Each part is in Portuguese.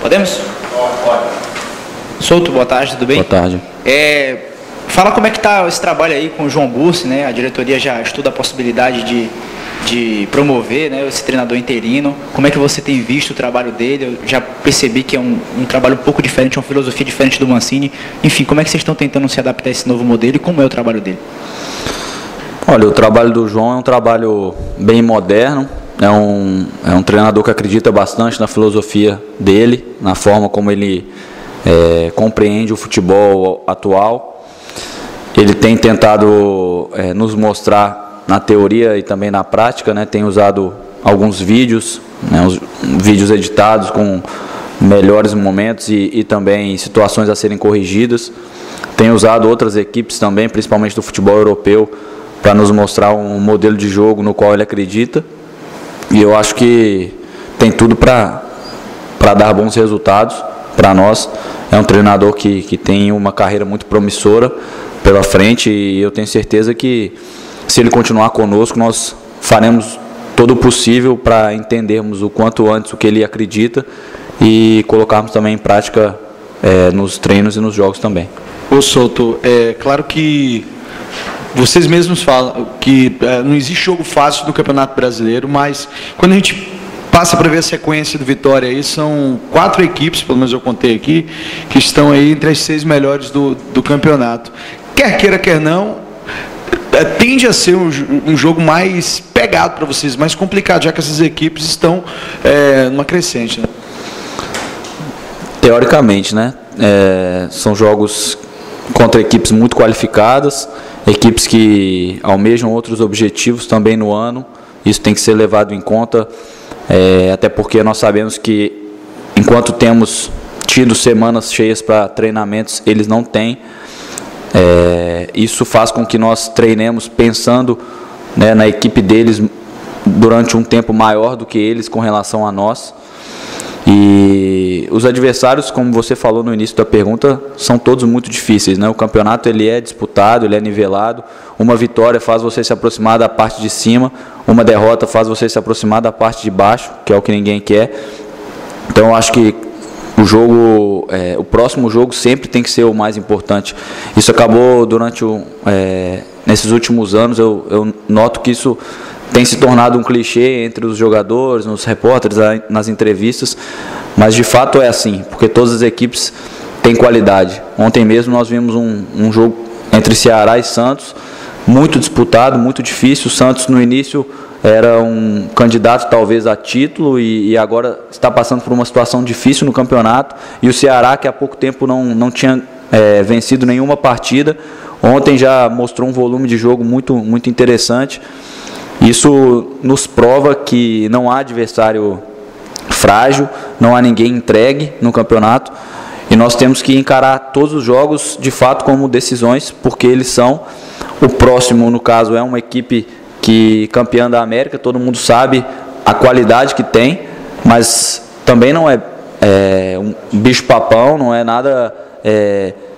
Podemos? Pode. Souto, boa tarde, tudo bem? Boa tarde. Fala como é que está esse trabalho aí com o João Bussi, né? A diretoria já estuda a possibilidade de promover, né, esse treinador interino. Como é que você tem visto o trabalho dele? Eu já percebi que é um trabalho um pouco diferente, uma filosofia diferente do Mancini. Enfim, como é que vocês estão tentando se adaptar a esse novo modelo e como é o trabalho dele? Olha, o trabalho do João é um trabalho bem moderno. É um treinador que acredita bastante na filosofia dele, na forma como ele compreende o futebol atual. Ele tem tentado nos mostrar na teoria e também na prática, né? Tem usado alguns vídeos, né? Os vídeos editados com melhores momentos e também situações a serem corrigidas. Tem usado outras equipes também, principalmente do futebol europeu, para nos mostrar um modelo de jogo no qual ele acredita. E eu acho que tem tudo para dar bons resultados para nós. É um treinador que tem uma carreira muito promissora pela frente e eu tenho certeza que, se ele continuar conosco, nós faremos todo o possível para entendermos o quanto antes o que ele acredita e colocarmos também em prática nos treinos e nos jogos também. Ô Souto, é claro que vocês mesmos falam que não existe jogo fácil no Campeonato Brasileiro, mas quando a gente passa para ver a sequência do Vitória aí, são 4 equipes, pelo menos eu contei aqui, que estão aí entre as 6 melhores do campeonato. Quer queira, quer não, tende a ser um jogo mais pegado para vocês, mais complicado, já que essas equipes estão numa crescente, né? Teoricamente, né? São jogos contra equipes muito qualificadas, equipes que almejam outros objetivos também no ano. Isso tem que ser levado em conta, até porque nós sabemos que, enquanto temos tido semanas cheias para treinamentos, eles não têm. Isso faz com que nós treinemos pensando, né, na equipe deles durante um tempo maior do que eles com relação a nós. E os adversários, como você falou no início da pergunta, são todos muito difíceis, né? O campeonato ele é disputado, ele é nivelado. Uma vitória faz você se aproximar da parte de cima, uma derrota faz você se aproximar da parte de baixo, que é o que ninguém quer. Então eu acho que o próximo jogo sempre tem que ser o mais importante. Isso acabou nesses últimos anos, eu noto que isso tem se tornado um clichê entre os jogadores, nos repórteres, nas entrevistas, mas de fato é assim, porque todas as equipes têm qualidade. Ontem mesmo nós vimos um jogo entre Ceará e Santos, muito disputado, muito difícil. O Santos no início era um candidato talvez a título e agora está passando por uma situação difícil no campeonato, e o Ceará, que há pouco tempo não tinha vencido nenhuma partida, ontem já mostrou um volume de jogo muito, muito interessante. Isso nos prova que não há adversário frágil, não há ninguém entregue no campeonato, e nós temos que encarar todos os jogos de fato como decisões, porque eles são. O próximo, no caso, é uma equipe campeã da América, todo mundo sabe a qualidade que tem, mas também não é um bicho-papão, não é nada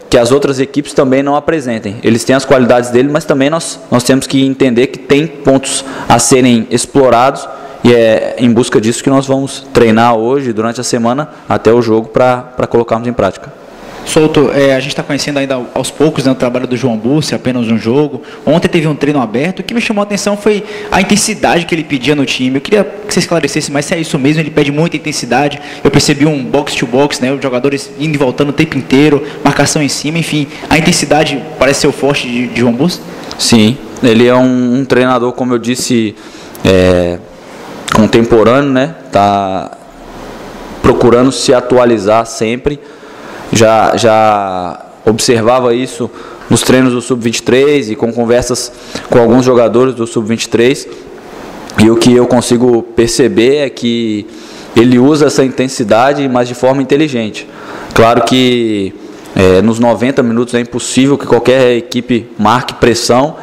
que as outras equipes também não apresentem. Eles têm as qualidades dele, mas também nós temos que entender que tem pontos a serem explorados, e é em busca disso que nós vamos treinar hoje, durante a semana, até o jogo, para colocarmos em prática. Souto, a gente está conhecendo ainda aos poucos, né, o trabalho do João Bussi, apenas um jogo. Ontem teve um treino aberto. O que me chamou a atenção foi a intensidade que ele pedia no time. Eu queria que você esclarecesse, mas se é isso mesmo, ele pede muita intensidade. Eu percebi um box-to-box, né, os jogadores indo e voltando o tempo inteiro, marcação em cima, enfim. A intensidade parece ser o forte de João Bussi? Sim, ele é um treinador, como eu disse, contemporâneo, né? Está procurando se atualizar sempre. Já observava isso nos treinos do Sub-23 e com conversas com alguns jogadores do Sub-23, e o que eu consigo perceber é que ele usa essa intensidade, mas de forma inteligente. Claro que nos 90 minutos é impossível que qualquer equipe marque pressão,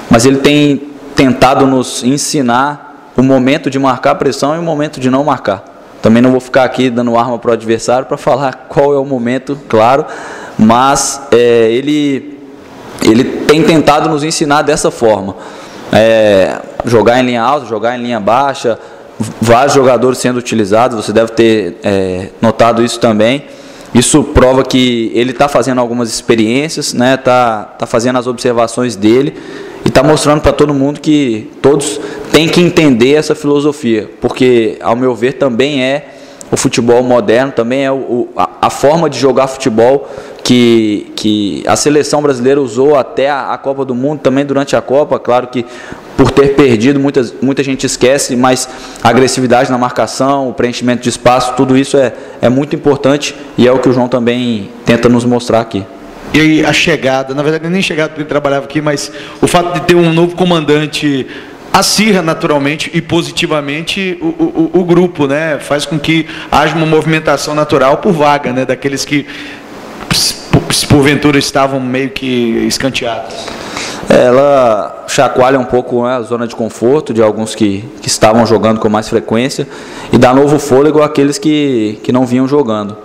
mas ele tem tentado nos ensinar o momento de marcar pressão e o momento de não marcar. Também não vou ficar aqui dando arma para o adversário para falar qual é o momento, claro, mas ele tem tentado nos ensinar dessa forma. Jogar em linha alta, jogar em linha baixa, vários jogadores sendo utilizados, você deve ter notado isso também. Isso prova que ele está fazendo algumas experiências, né? Tá fazendo as observações dele e está mostrando para todo mundo que todos têm que entender essa filosofia, porque, ao meu ver, também é o futebol moderno, também é a forma de jogar futebol que a seleção brasileira usou até a Copa do Mundo, também durante a Copa. Claro que por ter perdido, muita gente esquece, mas a agressividade na marcação, o preenchimento de espaço, tudo isso é muito importante e é o que o João também tenta nos mostrar aqui. E aí a chegada, na verdade nem chegada porque ele trabalhava aqui, mas o fato de ter um novo comandante acirra naturalmente e positivamente o grupo, né? Faz com que haja uma movimentação natural por vaga, né? Daqueles que porventura estavam meio que escanteados. Ela chacoalha um pouco, né, a zona de conforto de alguns que estavam jogando com mais frequência e dá novo fôlego àqueles que não vinham jogando.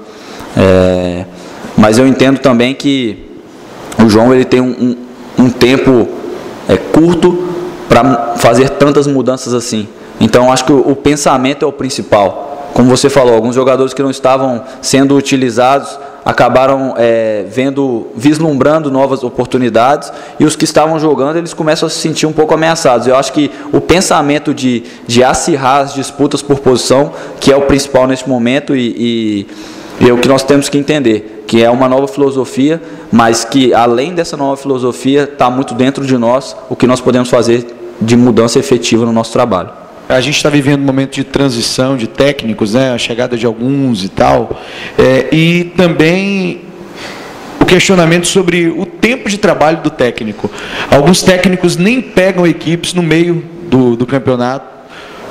Mas eu entendo também que o João ele tem um tempo curto para fazer tantas mudanças assim. Então acho que o pensamento é o principal. Como você falou, alguns jogadores que não estavam sendo utilizados acabaram vislumbrando novas oportunidades, e os que estavam jogando, eles começam a se sentir um pouco ameaçados. Eu acho que o pensamento de acirrar as disputas por posição, que é o principal neste momento, e é o que nós temos que entender, que é uma nova filosofia, mas que além dessa nova filosofia, está muito dentro de nós o que nós podemos fazer de mudança efetiva no nosso trabalho. A gente está vivendo um momento de transição de técnicos, né? A chegada de alguns e tal, e também o questionamento sobre o tempo de trabalho do técnico. Alguns técnicos nem pegam equipes no meio do campeonato,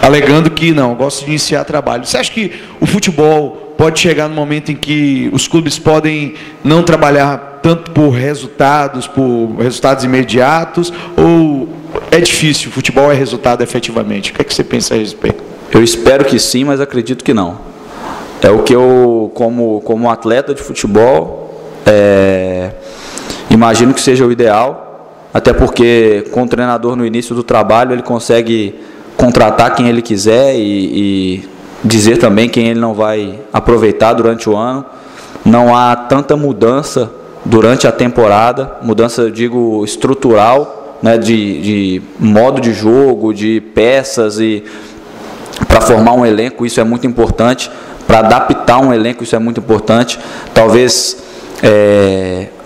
alegando que não, gosto de iniciar trabalho. Você acha que o futebol pode chegar no momento em que os clubes podem não trabalhar tanto por resultados imediatos, ou é difícil, o futebol é resultado efetivamente? O que é que você pensa a respeito? Eu espero que sim, mas acredito que não. É o que eu, como atleta de futebol, imagino que seja o ideal, até porque com o treinador no início do trabalho, ele consegue contratar quem ele quiser e dizer também quem ele não vai aproveitar durante o ano. Não há tanta mudança durante a temporada, mudança, eu digo, estrutural, né, de modo de jogo, de peças, e para formar um elenco isso é muito importante, para adaptar um elenco isso é muito importante. Talvez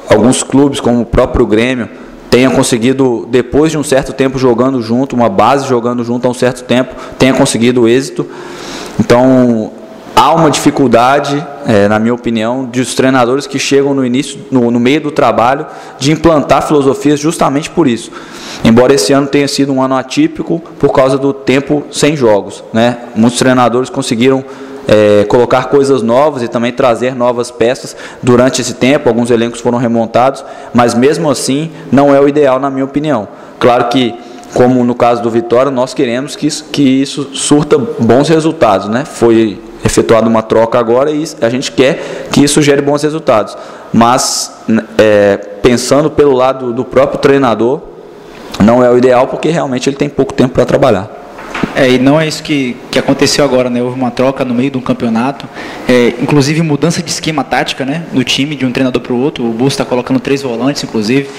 alguns clubes, como o próprio Grêmio, tenham conseguido, depois de um certo tempo jogando junto, uma base jogando junto há um certo tempo, tenha conseguido êxito. Então há uma dificuldade, na minha opinião, dos treinadores que chegam no início, no meio do trabalho, de implantar filosofias justamente por isso. Embora esse ano tenha sido um ano atípico por causa do tempo sem jogos, né? Muitos treinadores conseguiram colocar coisas novas e também trazer novas peças durante esse tempo. Alguns elencos foram remontados, mas mesmo assim não é o ideal, na minha opinião. Claro que, como no caso do Vitória, nós queremos que isso surta bons resultados, né? Foi efetuada uma troca agora e a gente quer que isso gere bons resultados. Mas, pensando pelo lado do próprio treinador, não é o ideal, porque realmente ele tem pouco tempo para trabalhar. E não é isso que aconteceu agora, né? Houve uma troca no meio de um campeonato, inclusive mudança de esquema tática, né? No time, de um treinador para o outro. O Bustos está colocando 3 volantes, inclusive.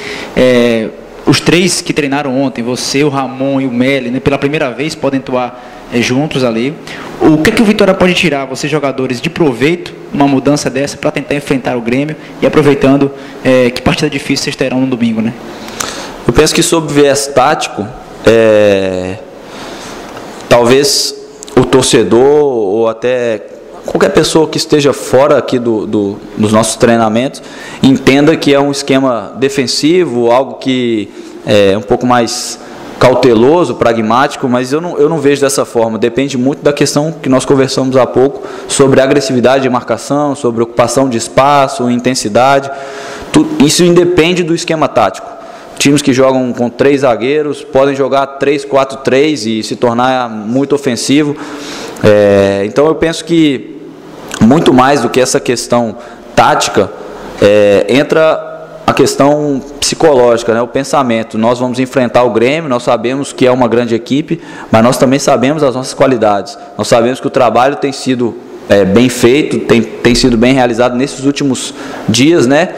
Os 3 que treinaram ontem, você, o Ramon e o Meli, né, pela primeira vez podem atuar juntos ali. O que o Vitória pode tirar, vocês jogadores, de proveito, uma mudança dessa, para tentar enfrentar o Grêmio, e aproveitando que partida difícil vocês terão no domingo, né? Eu penso que, sob viés tático, talvez o torcedor ou até qualquer pessoa que esteja fora aqui dos nossos treinamentos entenda que é um esquema defensivo, algo que é um pouco mais cauteloso, pragmático, mas eu não vejo dessa forma. Depende muito da questão que nós conversamos há pouco, sobre agressividade de marcação, sobre ocupação de espaço, intensidade. Isso independe do esquema tático. Times que jogam com 3 zagueiros podem jogar 3-4-3 e se tornar muito ofensivo. Então eu penso que muito mais do que essa questão tática, entra a questão psicológica, né, o pensamento. Nós vamos enfrentar o Grêmio, nós sabemos que é uma grande equipe, mas nós também sabemos as nossas qualidades. Nós sabemos que o trabalho tem sido bem feito, tem sido bem realizado nesses últimos dias, né,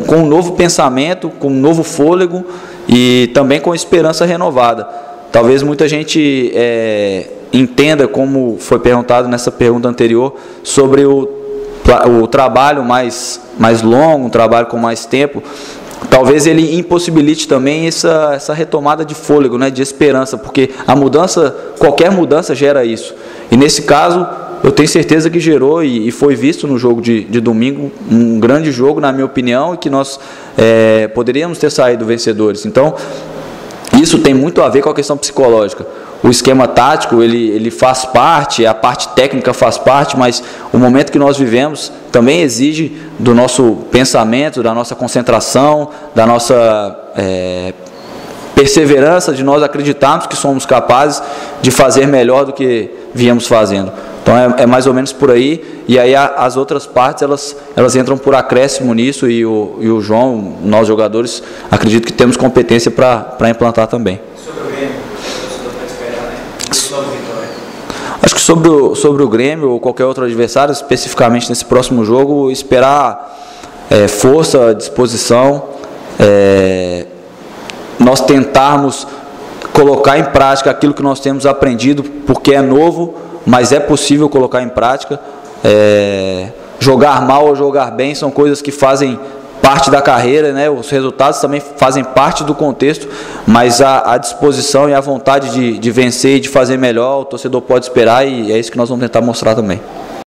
com um novo pensamento, com um novo fôlego e também com esperança renovada. Talvez muita gente entenda, como foi perguntado nessa pergunta anterior, sobre o trabalho mais longo, um trabalho com mais tempo. Talvez ele impossibilite também essa retomada de fôlego, né, de esperança, porque a mudança, qualquer mudança gera isso. E nesse caso, eu tenho certeza que gerou e foi visto no jogo de domingo, um grande jogo, na minha opinião, e que nós poderíamos ter saído vencedores. Então, isso tem muito a ver com a questão psicológica. O esquema tático, ele faz parte, a parte técnica faz parte, mas o momento que nós vivemos também exige do nosso pensamento, da nossa concentração, da nossa perseverança, de nós acreditarmos que somos capazes de fazer melhor do que viemos fazendo. Então é mais ou menos por aí, e aí as outras partes elas entram por acréscimo nisso, e o João, nós jogadores, acredito que temos competência para implantar também. Acho que sobre o Grêmio ou qualquer outro adversário, especificamente nesse próximo jogo, esperar força, disposição, nós tentarmos colocar em prática aquilo que nós temos aprendido, porque é novo, mas é possível colocar em prática. Jogar mal ou jogar bem são coisas que fazem parte da carreira, né? Os resultados também fazem parte do contexto, mas a disposição e a vontade de vencer e de fazer melhor, o torcedor pode esperar, e é isso que nós vamos tentar mostrar também.